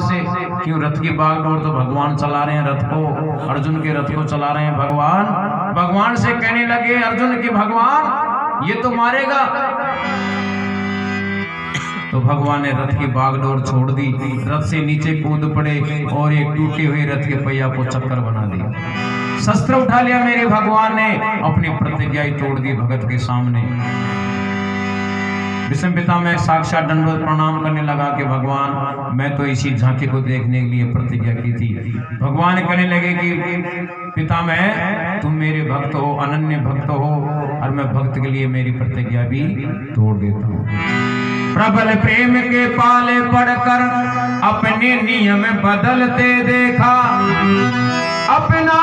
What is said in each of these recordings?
से, क्यों रथ की बागडोर तो भगवान चला रहे हैं, रथ को अर्जुन के रथ को चला रहे हैं भगवान। भगवान से कहने लगे अर्जुन कि भगवान ये तो मारेगा। तो भगवान ने रथ की बागडोर छोड़ दी, रथ से नीचे कूद पड़े और एक टूटे हुए रथ के पहिया को चक्कर बना दिया। शस्त्र उठा लिया मेरे भगवान ने, अपनी प्रतिज्ञा ही तोड़ दी भगत के सामने। विष्णु पिता में साक्षात दंडवत प्रणाम करने लगा कि भगवान मैं तो इसी झांकी को देखने के लिए प्रतिज्ञा की थी। भगवान कहने लगे कि पिता मैं तुम मेरे भक्त हो, अनन्य भक्त हो, और मैं भक्त के लिए मेरी प्रतिज्ञा भी तोड़ देता हूँ। प्रबल प्रेम के पाले पड़कर अपने नियम बदलते देखा, अपना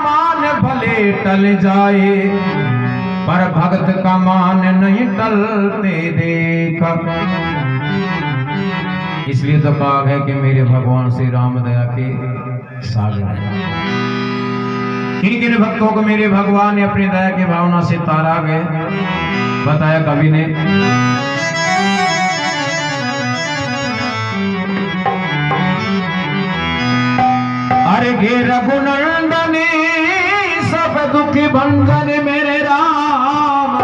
मान भले टल जाए पर भक्त का मान नहीं टलते देखा। इसलिए तो कहा है कि मेरे भगवान श्री राम दया के सागर। किन किन भक्तों को मेरे भगवान ने अपनी दया की भावना से तारा गए, बताया कवि ने। अरे घे रघुनंदन सब दुखी भंजन मेरे राम,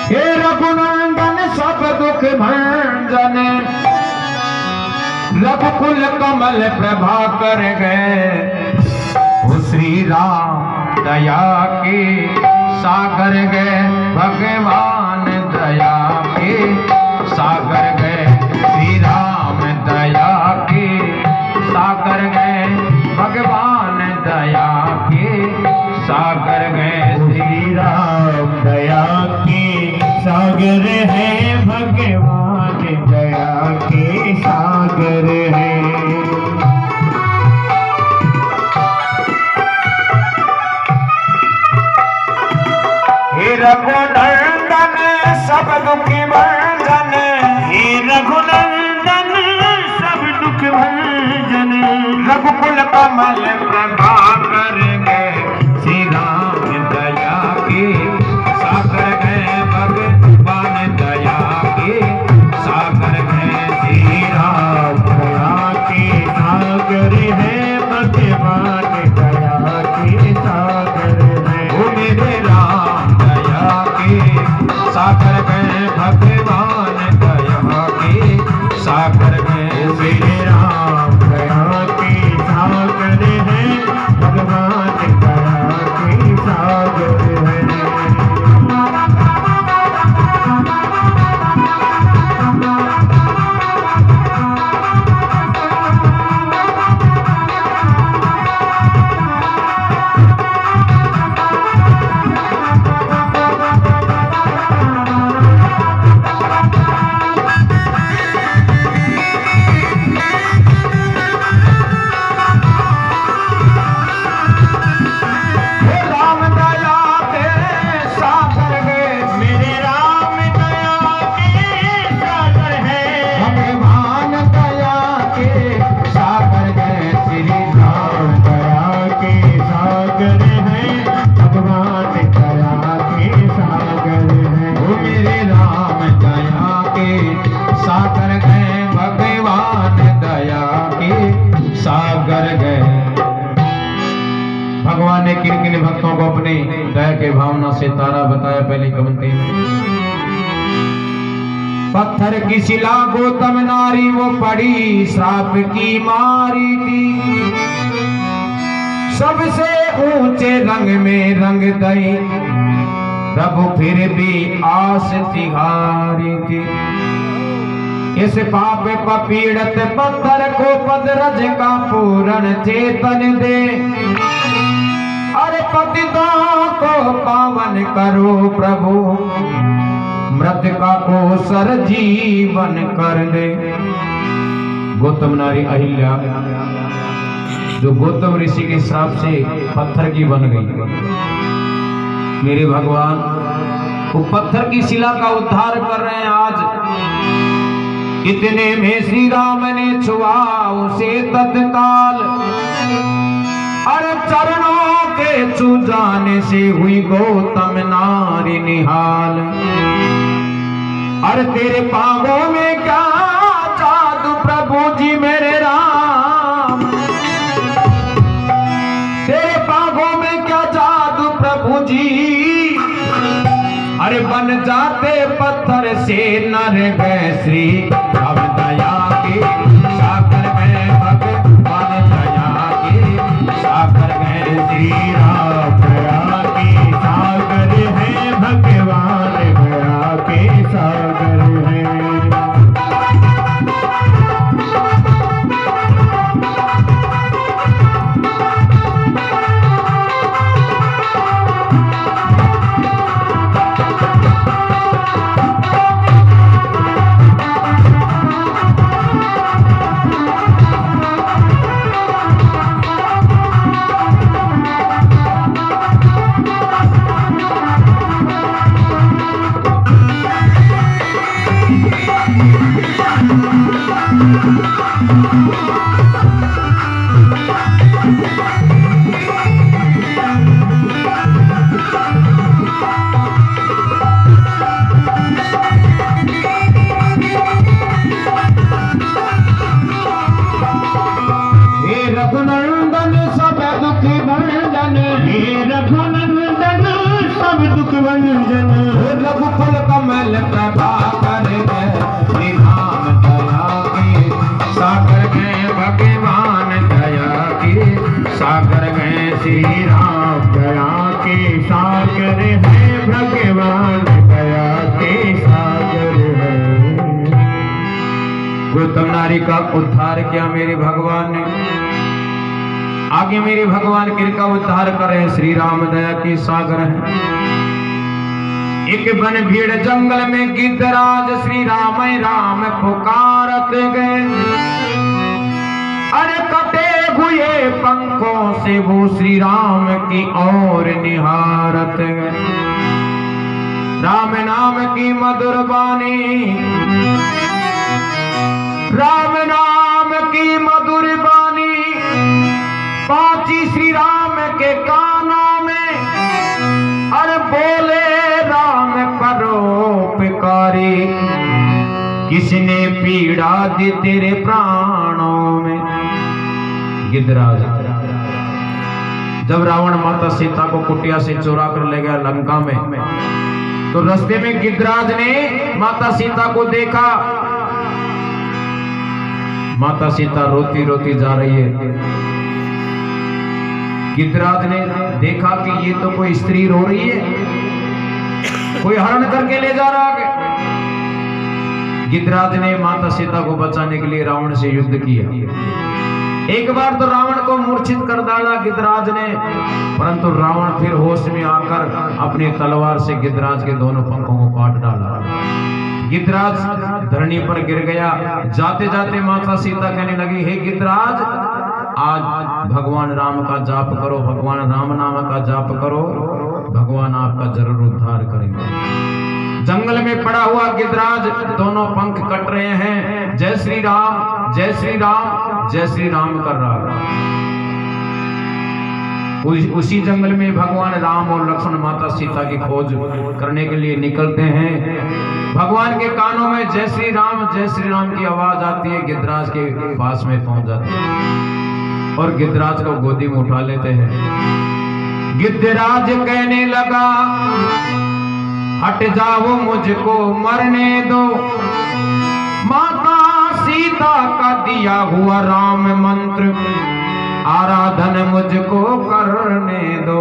हे रघुनंदन सब दुख भंजन, रघुकुल कमल प्रभा कर गए, श्री राम दया के सागर गए, भगवान दया के सागर गए, श्री राम दया के सागर गए, भगवान दया के सागर गए। श्री राम दया के सागर है, भगवान दया के सागर है। हे रघुनंदन सब दुखी भंजन, हे रघुनंदन सब दुख भंजन, रघुकुल कमल प्रभा कर गए, श्री राम दया के सागर गए, भगवान दया के सागर गए, श्री राम दया के सागर है, भगवान दया के सागर है। ओ मेरे राम दया के सागर गए, भगवान दया के सागर गए, श्री राम दया के सागर है, भगवान दया के सागर है। भगवान ने किन किन भक्तों को अपने दया के भावना से तारा बताया पहले कवंती में। पत्थर की शिला गौतम नारी वो पड़ी श्राप की मारी थी, सबसे ऊंचे रंग में रंग दई, प्रभु फिर भी आस तिहारी थी। इस पाप पपीड़त पत्थर को पदरज का पूर्ण चेतन दे, अरे पतितों को पावन करो प्रभु, मृतिका को सर जीवन कर दे। गौतम नारी अहिल्या जो गौतम ऋषि के श्राप से पत्थर की बन गई, मेरे भगवान वो पत्थर की शिला का उद्धार कर रहे हैं। आज इतने में श्री राम ने छुआ उसे तत्काल, अरे चरणों के छू जाने से हुई गौतम नारी निहाल। अरे तेरे पांवों में क्या जादू पत्थर से नर गए श्री राम दया के सागर में भगवान दया के सागर में श्री राम दया के सागर है, भगवान दया के सागर है। रघुनंदन सब दुख भंजन, हे रघुनंदन सब दुख भंजन, रघुकुल कमल प्रभाकर श्री राम दया के सागर गए भगवान दया के सागर गए श्री राम दया के सागर है, भगवान दया के सागर है। गौतम नारी का उद्धार किया मेरे भगवान ने। आगे मेरे भगवान किरका उद्धार कर रहे हैं, श्री राम दया की सागर है। एक बन भीड़ जंगल में गिद्धराज श्री राम राम पुकारत गए। अरे कटे हुए पंखों से वो श्री राम की ओर निहारत गए। राम नाम की मधुर वाणी, राम नाम की मधुर वाणी पांची श्री राम के कानों में। अरे बोले राम परोपकारी, किसने पीड़ा दी तेरे प्राणों में। गिद्धराज जब रावण माता सीता को कुटिया से चुरा कर ले गया लंका में, तो रास्ते में गिद्धराज ने माता सीता को देखा। माता सीता रोती रोती जा रही है। गिद्धराज ने देखा कि ये तो कोई स्त्री रो रही है, कोई हरण करके ले जा रहा है। गिद्धराज ने माता सीता को बचाने के लिए रावण से युद्ध किया। एक बार तो रावण को मूर्छित कर डाला गिद्धराज ने, परंतु रावण फिर होश में आकर अपनी तलवार से गिद्धराज के दोनों पंखों को काट डाला। गिद्धराज धरनी पर गिर गया। जाते जाते माता सीता कहने लगी, हे गिद्धराज, आज भगवान राम का जाप करो, भगवान राम नाम का जाप करो, भगवान आपका जरूर उद्धार करेंगे। जंगल में पड़ा हुआ गिद्धराज दोनों पंख कट रहे हैं, जय श्री राम जय श्री राम जय श्री राम कर रहा है। उसी जंगल में भगवान राम और लक्ष्मण माता सीता की खोज करने के लिए निकलते हैं। भगवान के कानों में जय श्री राम की आवाज आती है। गिद्धराज के पास में पहुंच जाते हैं और गिद्धराज को गोदी में उठा लेते हैं। गिद्धराज कहने लगा, हट जाओ मुझको मरने दो, माता सीता का दिया हुआ राम मंत्र आराधन मुझको करने दो।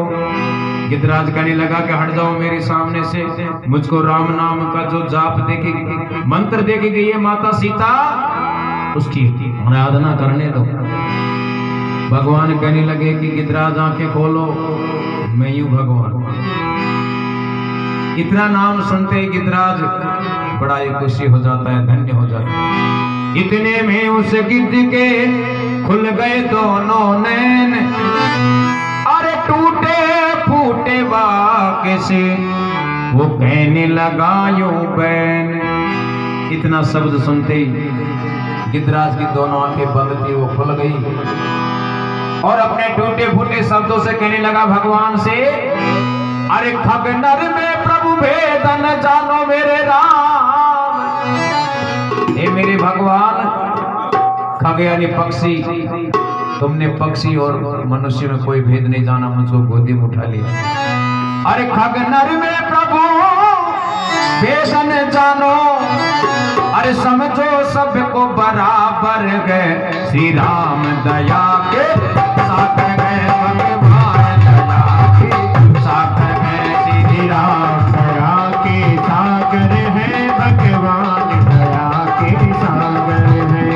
गिद्धराज कहने लगा कि हट जाओ मेरे सामने से, मुझको राम नाम का जो जाप देगी मंत्र देगी गई है माता सीता, उसकी आराधना करने दो। भगवान कहने लगे कि गिद्धराज आंखें खोलो, मैं यूं भगवान। इतना नाम सुनते ही गिद्धराज बड़ा ही खुशी हो जाता है, धन्य हो जाता है। इतने में उस गिद्ध के खुल गए दोनों नैन, अरे टूटे फूटे वाके से वो कहने लगा यूं बैन। इतना शब्द सुनते ही गिद्धराज की दोनों आंखें बंद थी, वो खुल गई और अपने टूटे फूटे शब्दों से कहने लगा भगवान से, अरे खग नर में प्रभु भेदन जानो मेरे राम। हे मेरे भगवान, खग यानी पक्षी, तुमने पक्षी और मनुष्य में कोई भेद नहीं जाना, मुझको गोदी में उठा लिया। अरे खग नर में प्रभु वेदन जानो अरे समझो सबको बराबर गए श्री राम दया के सागर गए भगवान दया के सागर गए श्री राम दया के सागर है भगवान दया के सागर है।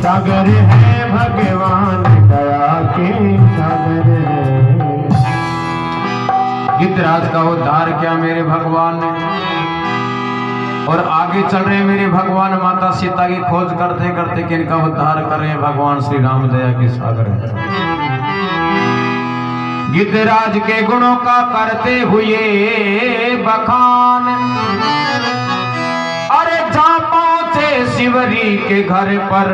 सागर है भगवान दया के सागर है। गिद्धराज का उद्धार किया मेरे भगवान ने और आगे चल रहे मेरे भगवान माता सीता की खोज करते करते किनका उद्धार कर रहे हैं भगवान श्री राम दया के सागर है। गिद्धराज के गुणों का करते हुए बखान अरे जा पहुंचे शिवरी के घर पर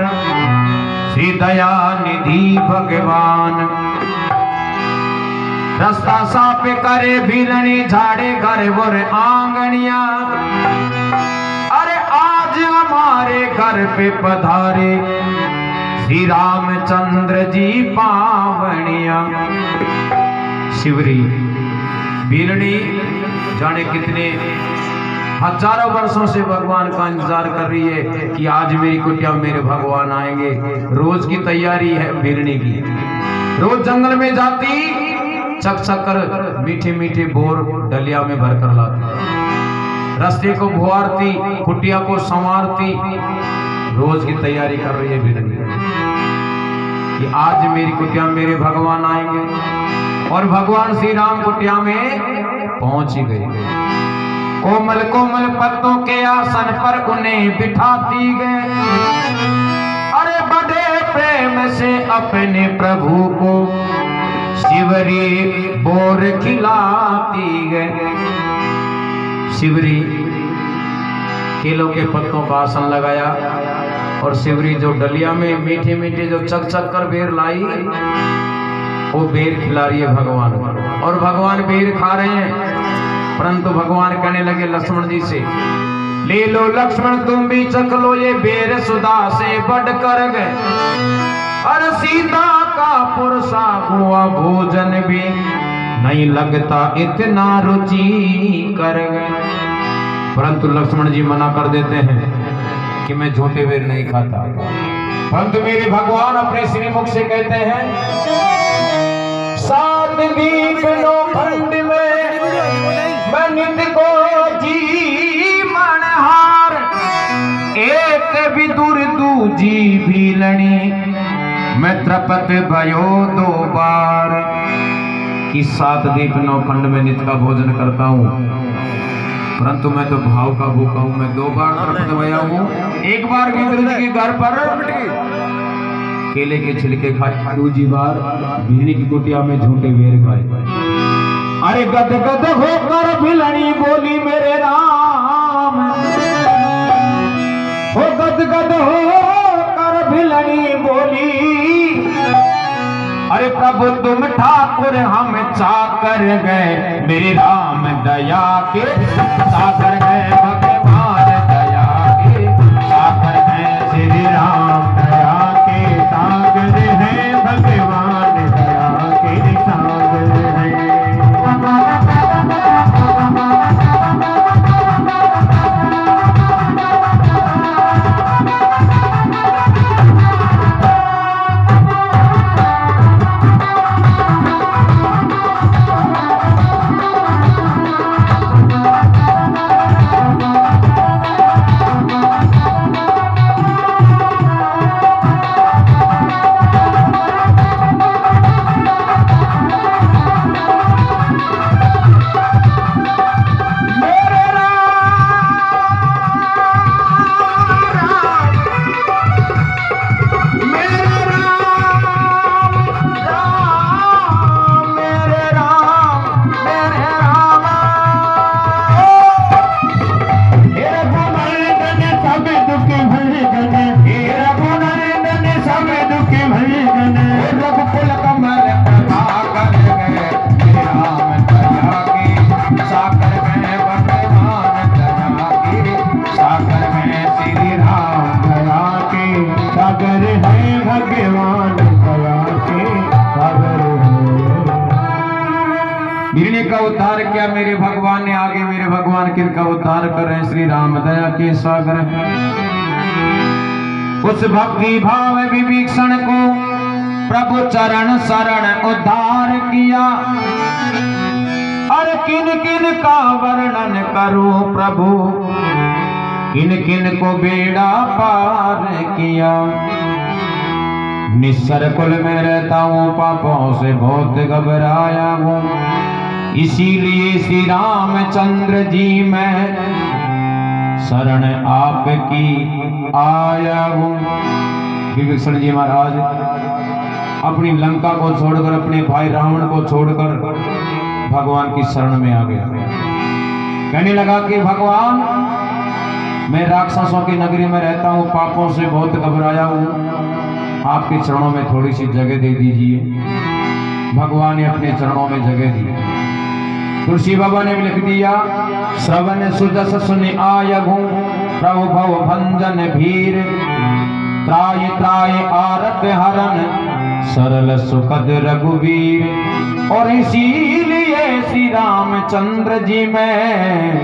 श्री दया निधि भगवान रास्ता साफ करे भीलनी झाड़े घर बोर आंगनिया अरे आज हमारे घर पे पधारे श्री रामचंद्र जी पावनिया। शिवरी भीलनी जाने कितने हजारों वर्षों से भगवान का इंतजार कर रही है कि आज मेरी कुटिया में मेरे भगवान आएंगे। रोज की तैयारी है भीलनी की, रोज जंगल में जाती चक चक कर मीठे मीठे बोर डलिया में भर कर लाती, रास्ते को बुआरती, कुटिया को संवारती, रोज की तैयारी कर रही है भीलनी कि आज मेरी कुटिया में मेरे भगवान आएंगे। और भगवान श्री राम कुटिया में पहुंच ही गए। कोमल कोमल पत्तों के आसन पर उन्हें बिठाती गए, अरे बड़े प्रेम से अपने प्रभु को शिवरी बोर खिलाती गए। शिवरी केलों के पत्तों का आसन लगाया और शिवरी जो डलिया में मीठे मीठे जो चक चक कर बेर लाई वो बेर खिला रही है भगवान को, और भगवान बेर खा रहे हैं। परंतु भगवान कहने लगे लक्ष्मण जी से, ले लो लक्ष्मण तुम भी चख लो ये बेर सुधा से बढ़ कर गए, और सीता का पुरसा हुआ भोजन भी नहीं लगता इतना रुचि कर गए। परंतु लक्ष्मण जी मना कर देते हैं कि मैं झूठे बेर नहीं खाता। परंतु मेरे भगवान अपने श्रीमुख से कहते हैं, सात दीप नो खंड में मैं नित्य को जी मनहार, एक विदुर दूजी भीलनी मैं त्रपत भयो 2 बार। कि 7 दीप 9 खंड में नित्य का भोजन करता हूँ, परंतु मैं तो भाव का भूखा हूँ। मैं 2 बार त्रपत भया हूँ, 1 बार विदुर जी के घर पर केले के छिलके खाए, दूसरी बार भीलनी की कुटिया में झूठे बेर खाए। अरे गद गद होकर भीलनी बोली मेरे राम, हो गद गद होकर भीलनी बोली, अरे प्रभु तुम ठाकुर हम चाकर गए, मेरे राम दया के सागर गए, भगवान दया के सागर गए, श्री राम दया के सागर है, भगवान दया भगवान ने आगे मेरे भगवान किनका उद्धार कर रहे हैं, श्री राम दया के सागर हैं। उस भक्ति भाव विभीषण को प्रभु चरण शरण उद्धार किया। अरे किन किन का वर्णन करूं प्रभु, किन किन को बेड़ा पार किया। निस्सर कुल में रहता हूँ, पापों से बहुत घबराया हूँ, इसीलिए श्री रामचंद्र जी मैं शरण आपकी आया हूँ। विभीषण जी महाराज अपनी लंका को छोड़कर, अपने भाई रावण को छोड़कर भगवान की शरण में आ गया। कहने लगा कि भगवान मैं राक्षसों की नगरी में रहता हूँ, पापों से बहुत घबराया हूँ, आपके चरणों में थोड़ी सी जगह दे दीजिए। भगवान ने अपने चरणों में जगह दी। तुलसी बाबा ने भी लिख दिया, श्रवण सुजस सुन आयहूं प्रभु भव भंजन भीर, त्राय त्राय आरत हरन सरल सुखद रघुवीर। और इसीलिए श्री रामचंद्र जी में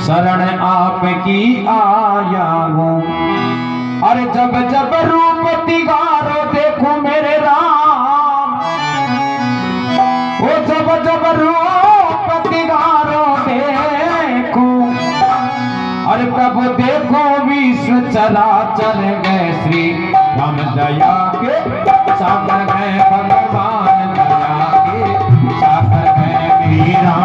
शरण आपकी आया हूँ। अरे जब जब रूप तिगारो देखूं मेरे राम, ओ जब जब रूप तिगारो देखूं, अरे प्रभु देखो विश्व चराचर में श्री राम दया के सागर है, भगवान दया के सागर है। श्री राम